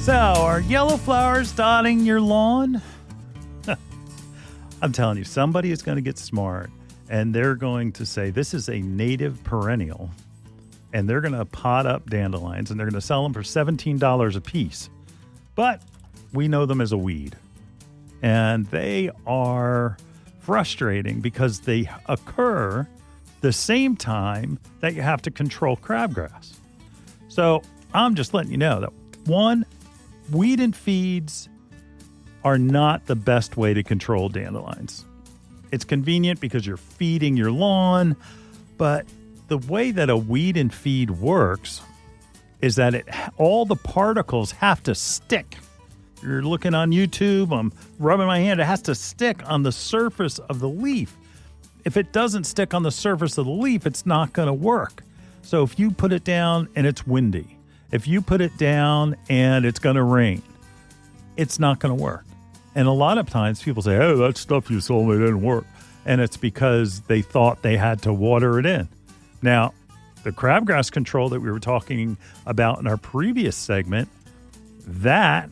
So, are yellow flowers dotting your lawn? I'm telling you, somebody is going to get smart, and they're going to say, this is a native perennial, and they're going to pot up dandelions, and they're going to sell them for $17 a piece. But we know them as a weed, and they are frustrating because they occur the same time that you have to control crabgrass. So I'm just letting you know that, one, weed and feeds are not the best way to control dandelions. It's convenient because you're feeding your lawn, but the way that a weed and feed works is that all the particles have to stick. You're looking on YouTube, I'm rubbing my hand, it has to stick on the surface of the leaf. If it doesn't stick on the surface of the leaf, it's not going to work. So if you put it down and it's windy, if you put it down and it's going to rain, it's not going to work. And a lot of times people say, oh, that stuff you sold me didn't work. And it's because they thought they had to water it in. Now, the crabgrass control that we were talking about in our previous segment, that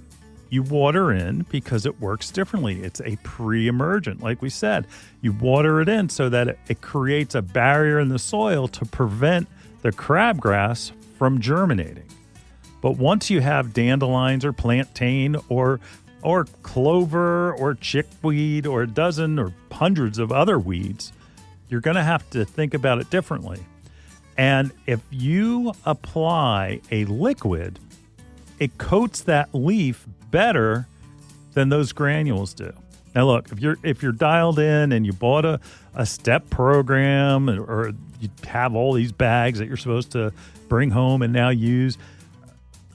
you water in because it works differently. It's a pre-emergent, like we said. You water it in so that it creates a barrier in the soil to prevent the crabgrass from germinating. But once you have dandelions or plantain or clover or chickweed or a dozen or hundreds of other weeds, you're going to have to think about it differently. And if you apply a liquid, it coats that leaf better than those granules do. Now look, if you're dialed in and you bought a step program or you have all these bags that you're supposed to bring home and now use,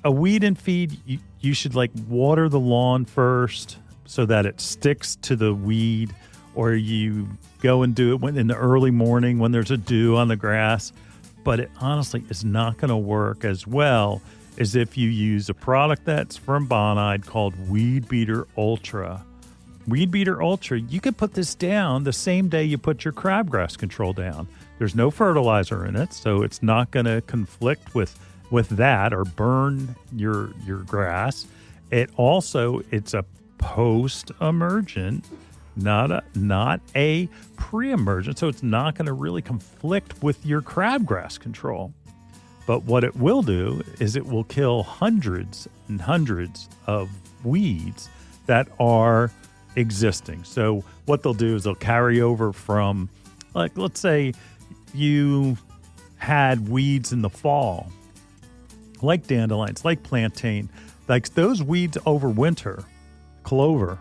a weed and feed, you should water the lawn first so that it sticks to the weed, or you go and do it in the early morning when there's a dew on the grass. But it honestly is not going to work as well as if you use a product that's from Bonide called Weed Beater Ultra. Weed Beater Ultra, you can put this down the same day you put your crabgrass control down. There's no fertilizer in it, so it's not going to conflict with that or burn your grass. It's a post-emergent, not a pre-emergent, so it's not going to really conflict with your crabgrass control. But what it will do is it will kill hundreds and hundreds of weeds that are existing. So what they'll do is they'll carry over from, let's say you had weeds in the fall, like dandelions, like plantain, like those weeds overwinter. Clover,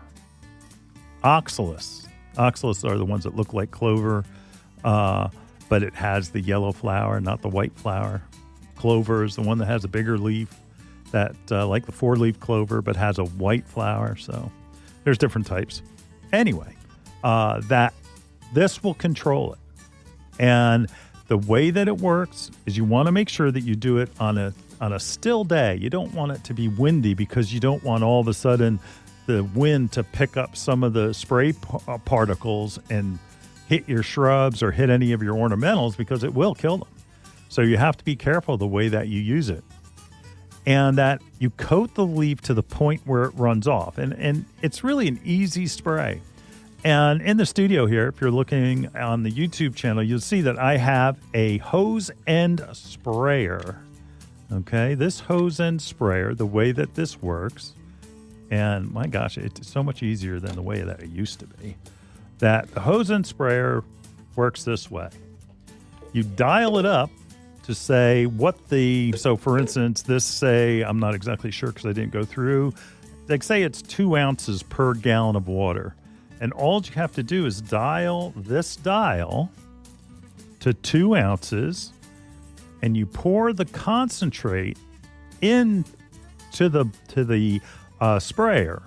oxalis. Oxalis are the ones that look like clover, but it has the yellow flower, not the white flower. Clover is the one that has a bigger leaf, that like the four-leaf clover, but has a white flower. So there's different types. Anyway, that this will control it. And the way that it works is you want to make sure that you do it on a still day. You don't want it to be windy because you don't want all of a sudden the wind to pick up some of the spray particles and hit your shrubs or hit any of your ornamentals, because it will kill them. So you have to be careful the way that you use it. And that you coat the leaf to the point where it runs off. And it's really an easy spray. And in the studio here, if you're looking on the YouTube channel, you'll see that I have a hose end sprayer. Okay, this hose end sprayer, the way that this works, and my gosh, it's so much easier than the way that it used to be, that the hose end sprayer works this way. You dial it up to say so for instance, I'm not exactly sure because I didn't go through, say it's 2 ounces per gallon of water. And all you have to do is dial this dial to 2 ounces, and you pour the concentrate into the sprayer.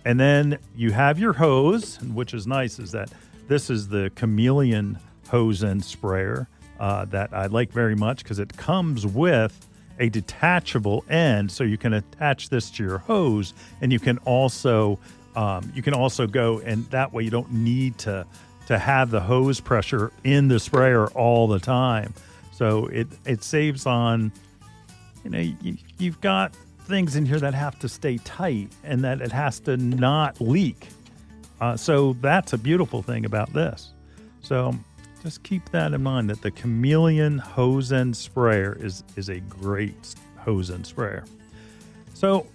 And then you have your hose, which is nice, is that this is the Chameleon hose end sprayer that I like very much because it comes with a detachable end, so you can attach this to your hose, and you can also go, and that way you don't need to have the hose pressure in the sprayer all the time. So it saves on, you've got things in here that have to stay tight and that it has to not leak. So that's a beautiful thing about this. So just keep that in mind, that the Chameleon hose end sprayer is a great hose end sprayer. So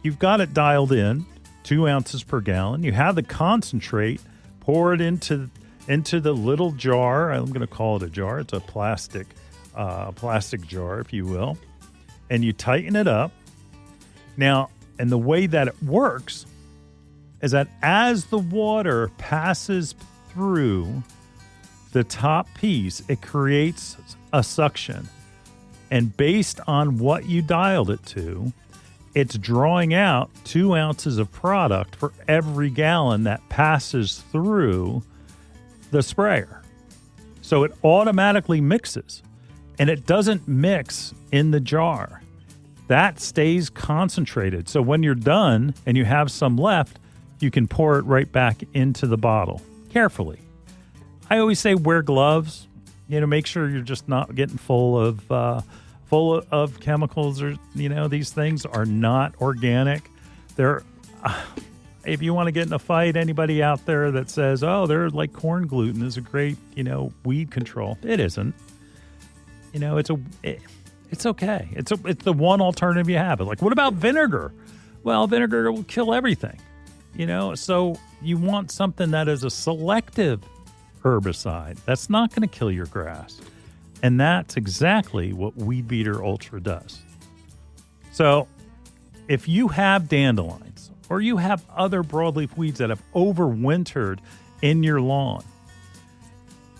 you've got it dialed in, 2 ounces per gallon. You have the concentrate, pour it into the little jar. I'm going to call it a jar. It's a plastic jar, if you will. And you tighten it up. Now, and the way that it works is that as the water passes through the top piece, it creates a suction. And based on what you dialed it to, it's drawing out 2 ounces of product for every gallon that passes through the sprayer. So it automatically mixes, and it doesn't mix in the jar. That stays concentrated. So when you're done and you have some left, you can pour it right back into the bottle carefully. I always say wear gloves. Make sure you're just not getting full of chemicals, or these things are not organic. They're if you want to get in a fight, anybody out there that says, "Oh, they're like corn gluten is a great weed control," it isn't. It's okay. It's the one alternative you have. Like, what about vinegar? Well, vinegar will kill everything. So you want something that is a selective herbicide that's not going to kill your grass. And that's exactly what Weed Beater Ultra does. So if you have dandelions or you have other broadleaf weeds that have overwintered in your lawn,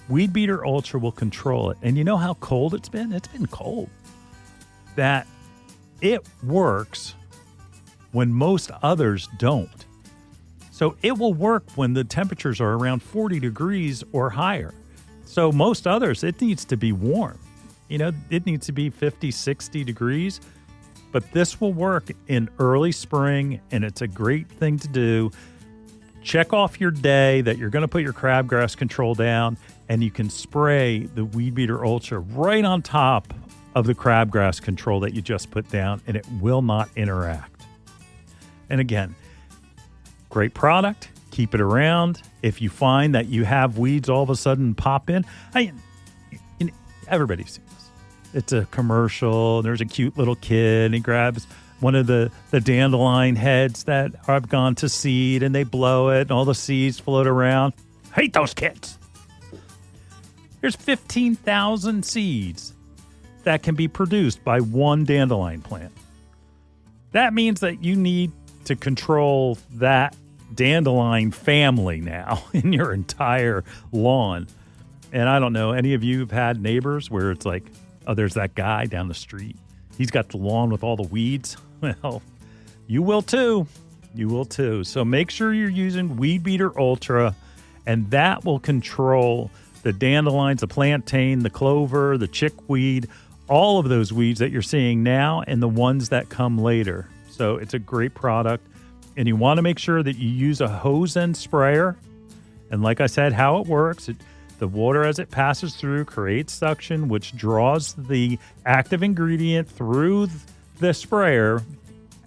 Weed Beater Ultra will control it. And you know how cold it's been? It's been cold. That it works when most others don't. So it will work when the temperatures are around 40 degrees or higher. So most others, it needs to be warm. It needs to be 50, 60 degrees. But this will work in early spring, and it's a great thing to do. Check off your day that you're going to put your crabgrass control down, and you can spray the Weed Beater Ultra right on top of the crabgrass control that you just put down, and it will not interact. And again, great product. Keep it around. If you find that you have weeds all of a sudden pop in, everybody's seen this. It's a commercial. There's a cute little kid, and he grabs one of the dandelion heads that have gone to seed, and they blow it, and all the seeds float around. Hate those kids. There's 15,000 seeds that can be produced by one dandelion plant. That means that you need to control that dandelion family now in your entire lawn. And I don't know, any of you have had neighbors where it's like, oh, there's that guy down the street. He's got the lawn with all the weeds. Well, you will too. You will too. So make sure you're using Weed Beater Ultra, and that will control the dandelions, the plantain, the clover, the chickweed, all of those weeds that you're seeing now and the ones that come later. So it's a great product. And you want to make sure that you use a hose end sprayer. And like I said, how it works, the water as it passes through creates suction, which draws the active ingredient through the sprayer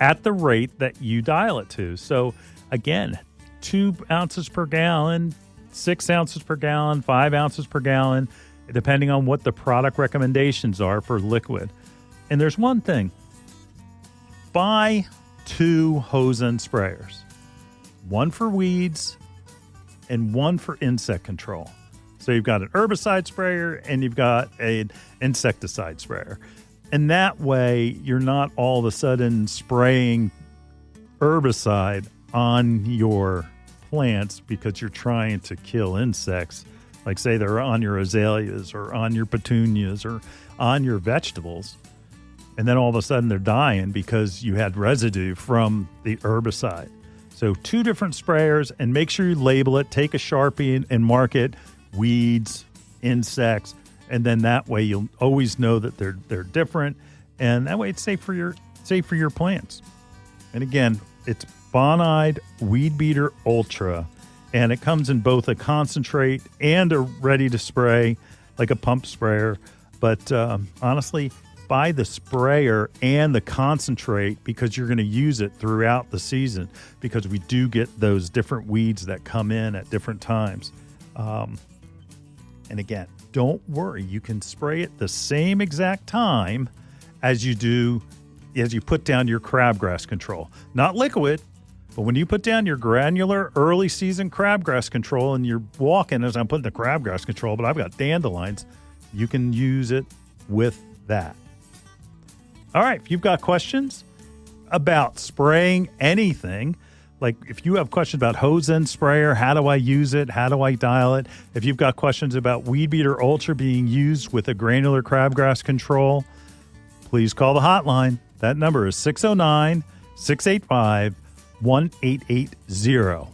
at the rate that you dial it to. So again, 2 ounces per gallon, 6 ounces per gallon, 5 ounces per gallon, depending on what the product recommendations are for liquid. And there's one thing. Buy 2 hose end sprayers, one for weeds and one for insect control. So you've got an herbicide sprayer and you've got an insecticide sprayer. And that way you're not all of a sudden spraying herbicide on your plants because you're trying to kill insects. Like say they're on your azaleas or on your petunias or on your vegetables. And then all of a sudden they're dying because you had residue from the herbicide. So 2 different sprayers, and make sure you label it. Take a Sharpie and mark it, weeds, insects, and then that way you'll always know that they're different. And that way it's safe for your plants. And again, it's Bonide Weed Beater Ultra, and it comes in both a concentrate and a ready to spray, like a pump sprayer. But honestly, buy the sprayer and the concentrate because you're going to use it throughout the season, because we do get those different weeds that come in at different times. And again, don't worry. You can spray it the same exact time as you put down your crabgrass control. Not liquid, but when you put down your granular early season crabgrass control and you're walking, as I'm putting the crabgrass control, but I've got dandelions, you can use it with that. All right, if you've got questions about spraying anything, like if you have questions about hose end sprayer, how do I use it? How do I dial it? If you've got questions about Weed Beater Ultra being used with a granular crabgrass control, please call the hotline. That number is 609-685-1880.